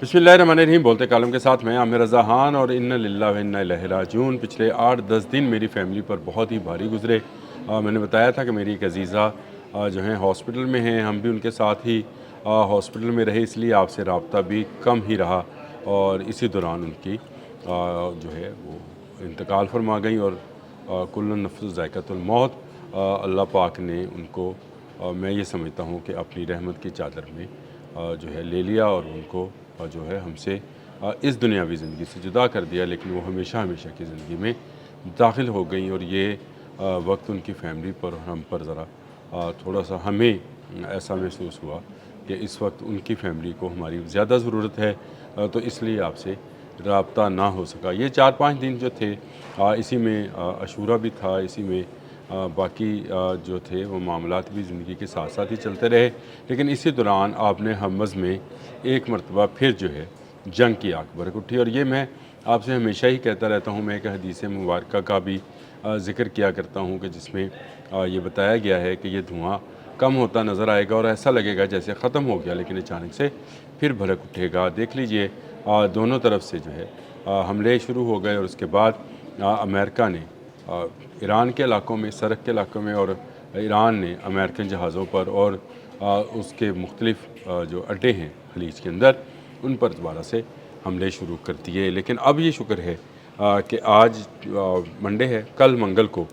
बिस्मिल्लाहिर्रहमानिर्रहीम। बोलते कालम के साथ मैं आमिर रज़ा खान और इन्ना लिल्लाहि व इन्ना इलैहि राजिऊन। पिछले 8-10 दिन मेरी फैमिली पर बहुत ही भारी गुजरे। मैंने बताया था कि मेरी एक अज़ीज़ा जो हैं हॉस्पिटल में हैं, हम भी उनके साथ ही हॉस्पिटल में रहे, इसलिए आपसे रब्ता भी कम ही रहा। और इसी दौरान उनकी जो है वो इंतकाल फरमा गई। और कुल्लु नफ्सुन ज़ाइक़तुल मौत, अल्लाह पाक ने उनको मैं ये समझता हूँ कि अपनी रहमत की चादर में जो है ले लिया और उनको जो है हमसे इस दुनियावी ज़िंदगी से जुदा कर दिया। लेकिन वो हमेशा हमेशा की ज़िंदगी में दाखिल हो गई। और ये वक्त उनकी फैमिली पर और हम पर ज़रा थोड़ा सा हमें ऐसा महसूस हुआ कि इस वक्त उनकी फैमिली को हमारी ज़्यादा ज़रूरत है, तो इसलिए आपसे रब्ता ना हो सका। ये 4-5 दिन जो थे इसी में अशूरा भी था, इसी में बाकी जो थे वो मामलात भी ज़िंदगी के साथ साथ ही चलते रहे। लेकिन इसी दौरान आपने हमज़ में एक मरतबा फिर जो है जंग की आग भड़क उठी। और ये मैं आपसे हमेशा ही कहता रहता हूँ। मैं एक हदीस मुबारक का भी ज़िक्र किया करता हूँ कि जिसमें ये बताया गया है कि ये धुआं कम होता नज़र आएगा और ऐसा लगेगा जैसे ख़त्म हो गया, लेकिन अचानक से फिर भड़क उठेगा। देख लीजिए दोनों तरफ से जो है हमले शुरू हो गए। और उसके बाद अमेरिका ने ईरान के इलाकों में, सरहद के इलाकों में, और ईरान ने अमेरिकन जहाज़ों पर और उसके मुख्तलिफ़ जो अड्डे हैं खलीज के अंदर, उन पर दोबारा से हमले शुरू कर दिए। लेकिन अब ये शुक्र है कि आज मंडे है, कल मंगल को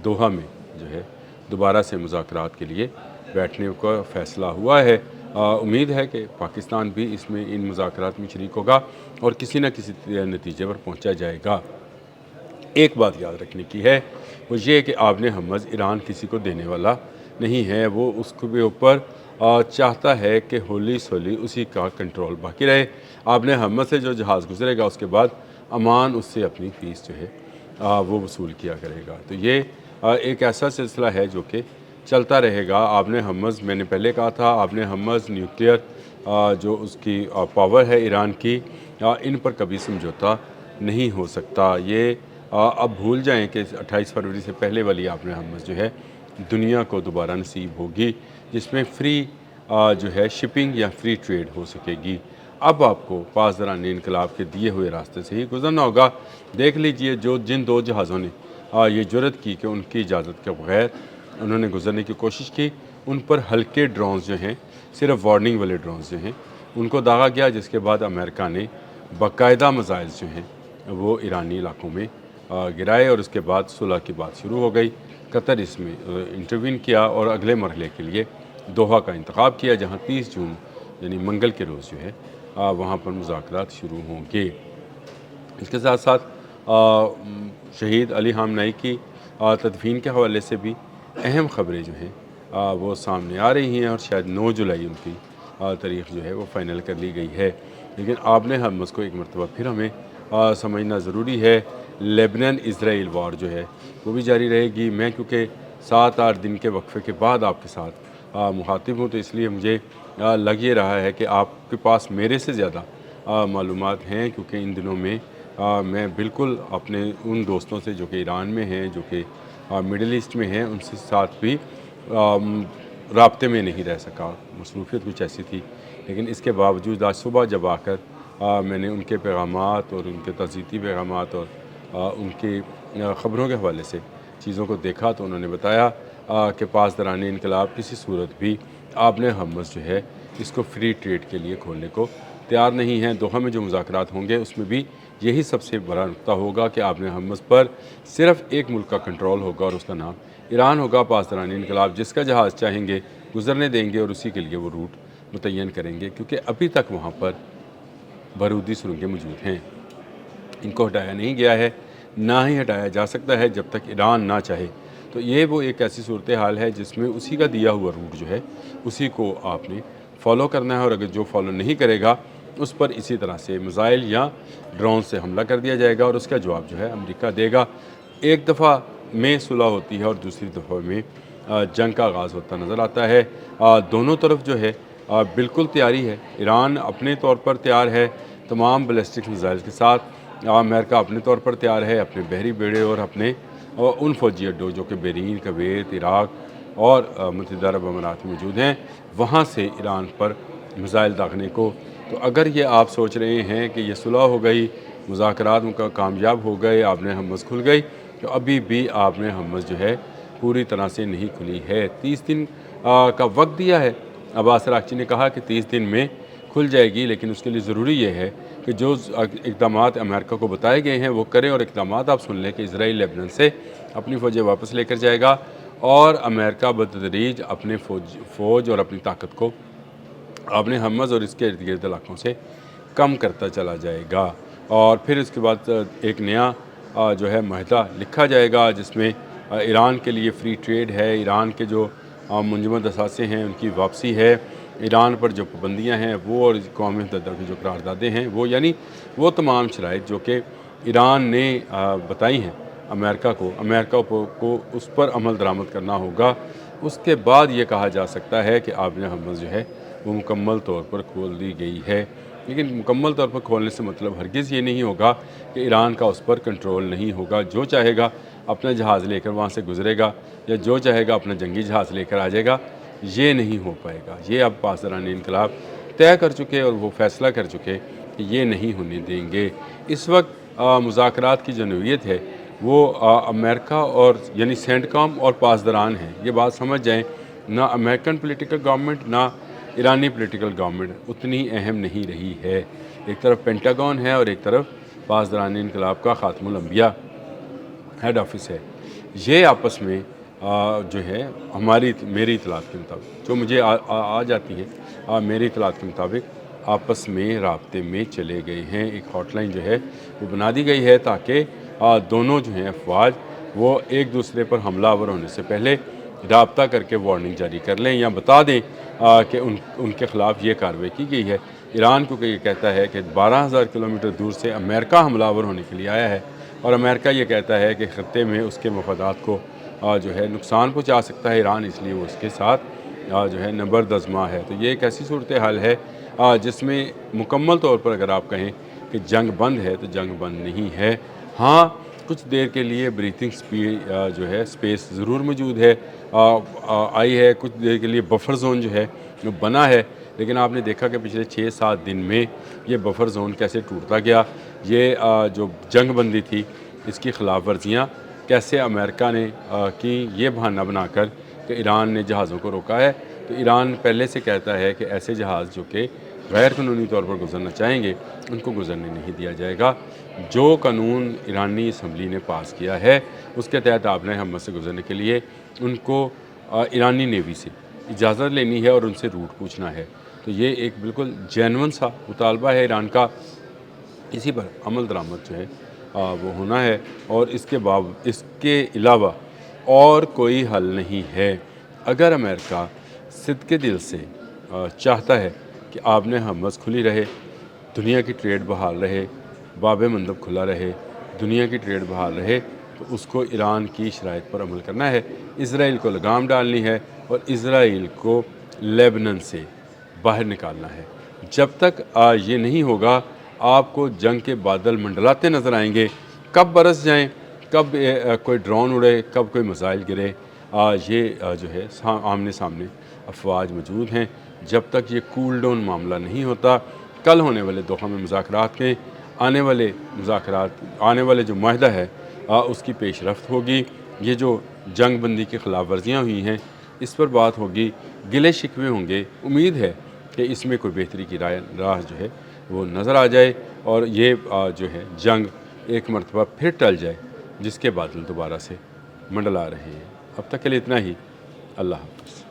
दोहा में जो है दोबारा से मुज़ाकरात के लिए बैठने का फ़ैसला हुआ है। उम्मीद है कि पाकिस्तान भी इसमें इन मुज़ाकरात में शरीक होगा और किसी न किसी नतीजे पर पहुँचा जाएगा। एक बात याद रखने की है, वो ये है कि आपने हमज़ ईरान किसी को देने वाला नहीं है। वो उसके ऊपर चाहता है कि होली सोली उसी का कंट्रोल बाकी रहे। आपने हमज़ से जो जहाज़ गुजरेगा उसके बाद अमान उससे अपनी फ़ीस जो है वो वसूल किया करेगा। तो ये एक ऐसा सिलसिला है जो कि चलता रहेगा। आपने हमज़, मैंने पहले कहा था, आपने हमज़ न्यूक्लियर जो उसकी पावर है ईरान की, इन पर कभी समझौता नहीं हो सकता। ये अब भूल जाएं कि 28 फरवरी से पहले वाली आपने हमज़ जो है दुनिया को दोबारा नसीब होगी, जिसमें फ्री जो है शिपिंग या फ्री ट्रेड हो सकेगी। अब आपको पासदारान इनकलाब के दिए हुए रास्ते से ही गुजरना होगा। देख लीजिए जिन 2 जहाज़ों ने ये जुर्रत की कि उनकी इजाज़त के बगैर उन्होंने गुजरने की कोशिश की, उन पर हल्के ड्रोन्स जो हैं, सिर्फ वार्निंग वाले ड्रोन्स जो हैं, उनको दागा गया। जिसके बाद अमेरिका ने बाकायदा मिसाइल जो हैं वो ईरानी इलाकों में गिराए और उसके बाद सुलह की बात शुरू हो गई। कतर इसमें इंटरवीन किया और अगले मरहले के लिए दोहा का इंतखाब किया, जहाँ 30 जून यानी मंगल के रोज़ जो है वहाँ पर मुज़ाकरात शुरू होंगे। इसके साथ साथ शहीद अली खामनेई की तदफीन के हवाले से भी अहम ख़बरें जो हैं वो सामने आ रही हैं। और शायद 9 जुलाई उनकी तारीख़ जो है वो फ़ाइनल कर ली गई है। लेकिन आपने हमज़ को एक मरतबा फिर हमें समझना ज़रूरी है। लेबनान इज़राइल वार जो है वो भी जारी रहेगी। मैं क्योंकि 7-8 दिन के वक्फे के बाद आपके साथ मुखातिब हूँ, तो इसलिए मुझे लग ये रहा है कि आपके पास मेरे से ज़्यादा मालूमात हैं, क्योंकि इन दिनों में मैं बिल्कुल अपने उन दोस्तों से जो कि ईरान में हैं, जो कि मिडल ईस्ट में हैं, उनसे साथ भी राब्ते में नहीं रह सका। मसरूफ़ियत कुछ ऐसी थी। लेकिन इसके बावजूद आज सुबह जब आकर मैंने उनके पैगामात और उनके तज़ीती पैगामात और उनकी ख़बरों के हवाले से चीज़ों को देखा, तो उन्होंने बताया कि पासदारान इनकलाब किसी सूरत भी आपने हमज़ जो है इसको फ्री ट्रेड के लिए खोलने को तैयार नहीं हैं। दोहा में जो मुज़ाकरात होंगे उसमें भी यही सबसे बड़ा नुक्ता होगा कि आपने हमज़ पर सिर्फ़ एक मुल्क का कंट्रोल होगा और उसका नाम ईरान होगा। पासदारान इनकलाब जिसका जहाज़ चाहेंगे गुजरने देंगे और उसी के लिए वो रूट मुतय्यन करेंगे, क्योंकि अभी तक वहाँ पर बारूदी सुरंगें मौजूद हैं। इनको हटाया नहीं गया है, ना ही हटाया जा सकता है जब तक ईरान ना चाहे। तो ये वो एक ऐसी सूरत हाल है जिसमें उसी का दिया हुआ रूट जो है उसी को आपने फॉलो करना है। और अगर जो फॉलो नहीं करेगा उस पर इसी तरह से मिसाइल या ड्रोन से हमला कर दिया जाएगा और उसका जवाब जो है अमेरिका देगा। एक दफ़ा में सुलह होती है और दूसरी दफ़ा में जंग का आगाज़ होता नज़र आता है। दोनों तरफ जो है बिल्कुल तैयारी है। ईरान अपने तौर पर तैयार है तमाम बैलिस्टिक मिसाइल के साथ। अमेरिका अपने तौर पर तैयार है अपने बहरी बेड़े और अपने उन फौजी अड्डों जो कि बहरीन, कुवैत, इराक़ और मुत्तहिदा अरब अमारात में मौजूद हैं, वहाँ से ईरान पर मिसाइल दागने को تو اگر یہ آپ سوچ رہے ہیں کہ یہ صلح ہو گئی، مذاکرات کا کامیاب ہو گئے، آپ نے حمص کھل گئی، تو ابھی بھی آپ نے حمص جو ہے پوری طرح سے نہیں کھلی ہے۔ 30 دن کا وقت دیا ہے۔ عباس عراقچی نے کہا کہ 30 دن میں کھل جائے گی، لیکن اس کے لیے ضروری یہ ہے کہ جو اقدامات امریکہ کو بتائے گئے ہیں وہ کریں، اور اقدامات آپ سن لیں کہ اسرائیل لیبنان سے اپنی فوجیں واپس لے کر جائے گا، اور امریکہ بتدریج اپنے فوج اور اپنی طاقت کو اپنے حمص اور اس کے ارد گرد علاقوں سے کم کرتا چلا جائے گا، اور پھر اس کے بعد ایک نیا جو ہے معاہدہ لکھا جائے گا جس میں ایران کے لیے فری ٹریڈ ہے، ایران کے جو منجمد اثاثے ہیں ان کی واپسی ہے، ایران پر جو پابندیاں ہیں وہ، اور اقوام متحدہ کی جو قراردادیں ہیں وہ، یعنی وہ تمام شرائط جو کہ ایران نے بتائی ہیں امریکہ کو اس پر عمل درآمد کرنا ہوگا۔ اس کے بعد یہ کہا جا سکتا ہے کہ آپ نے حمص جو ہے وہ مکمل طور پر کھول دی گئی ہے، لیکن مکمل طور پر کھولنے سے مطلب ہرگز یہ نہیں ہوگا کہ ایران کا اس پر کنٹرول نہیں ہوگا۔ جو چاہے گا اپنا جہاز لے کر وہاں سے گزرے گا، یا جو چاہے گا اپنا جنگی جہاز لے کر آ جائے گا، یہ نہیں ہو پائے گا۔ یہ اب پاسداران انقلاب طے کر چکے اور وہ فیصلہ کر چکے کہ یہ نہیں ہونے دیں گے۔ اس وقت مذاکرات کی جو نوعیت ہے وہ امریکہ اور یعنی سینٹ کام اور پاسداران ہیں۔ یہ بات سمجھ جائیں، نہ امریکن پولیٹیکل گورنمنٹ نہ ایرانی پولیٹیکل گورنمنٹ اتنی اہم نہیں رہی ہے۔ ایک طرف پینٹاگون ہے اور ایک طرف پاسداران انقلاب کا خاتم الانبیاء ہیڈ آفس ہے۔ یہ آپس میں جو ہے میری اطلاعات کے مطابق جو مجھے آ جاتی ہے، میری اطلاعات کے مطابق آپس میں رابطے میں چلے گئے ہیں۔ ایک ہاٹ لائن جو ہے وہ بنا دی گئی ہے تاکہ دونوں جو ہیں افواج وہ ایک دوسرے پر حملہ آور ہونے سے پہلے رابطہ کر کے وارننگ جاری کر لیں یا بتا دیں کہ ان کے خلاف یہ کارروائی کی گئی ہے۔ ایران کیونکہ یہ کہتا ہے کہ 12,000 کلومیٹر دور سے امریکہ حملہ آور ہونے کے لیے آیا ہے، اور امریکہ یہ کہتا ہے کہ خطے میں اس کے مفادات کو جو ہے نقصان پہنچا سکتا ہے ایران، اس لیے وہ اس کے ساتھ جو ہے نبرد آزما ہے۔ تو یہ ایک ایسی صورتحال ہے جس میں مکمل طور پر اگر آپ کہیں کہ جنگ بند ہے تو جنگ بند نہیں ہے۔ ہاں، کچھ دیر کے لیے بریتھنگ جو ہے سپیس ضرور موجود ہے، آئی ہے، کچھ دیر کے لیے بفر زون جو ہے وہ بنا ہے، لیکن آپ نے دیکھا کہ پچھلے 6-7 دن میں یہ بفر زون کیسے ٹوٹتا گیا۔ یہ جو جنگ بندی تھی اس کی خلاف ورزیاں کیسے امریکہ نے کی، یہ بہانہ بنا کر کہ ایران نے جہازوں کو روکا ہے۔ تو ایران پہلے سے کہتا ہے کہ ایسے جہاز جو کہ غیر قانونی طور پر گزرنا چاہیں گے ان کو گزرنے نہیں دیا جائے گا۔ جو قانون ایرانی اسمبلی نے پاس کیا ہے اس کے تحت آپ نے حمص سے گزرنے کے لیے ان کو ایرانی نیوی سے اجازت لینی ہے اور ان سے روٹ پوچھنا ہے۔ تو یہ ایک بالکل جینون سا مطالبہ ہے ایران کا، اسی پر عمل درآمد جو ہے وہ ہونا ہے، اور اس کے علاوہ اور کوئی حل نہیں ہے۔ اگر امریکہ صدقے دل سے چاہتا ہے کہ آپ نے حمص کھلی رہے، دنیا کی ٹریڈ بحال رہے، باب مندب کھلا رہے، دنیا کی ٹریڈ بحال رہے، تو اس کو ایران کی شرائط پر عمل کرنا ہے، اسرائیل کو لگام ڈالنی ہے، اور اسرائیل کو لیبنان سے باہر نکالنا ہے۔ جب تک یہ نہیں ہوگا آپ کو جنگ کے بادل منڈلاتے نظر آئیں گے، کب برس جائیں، کب کوئی ڈرون اڑے، کب کوئی میزائل گرے، یہ جو ہے آمنے سامنے افواج موجود ہیں۔ جب تک یہ کول ڈاؤن معاملہ نہیں ہوتا، کل ہونے والے دوحہ میں مذاکرات کے آنے والے جو معاہدہ ہے اس کی پیش رفت ہوگی۔ یہ جو جنگ بندی کی خلاف ورزیاں ہوئی ہیں اس پر بات ہوگی، گلے شکوے ہوں گے۔ امید ہے کہ اس میں کوئی بہتری کی راہ جو ہے وہ نظر آ جائے، اور یہ جو ہے جنگ ایک مرتبہ پھر ٹل جائے جس کے بادل دوبارہ سے منڈلا رہے ہیں۔ اب تک کے لیے اتنا ہی۔ اللہ حافظ۔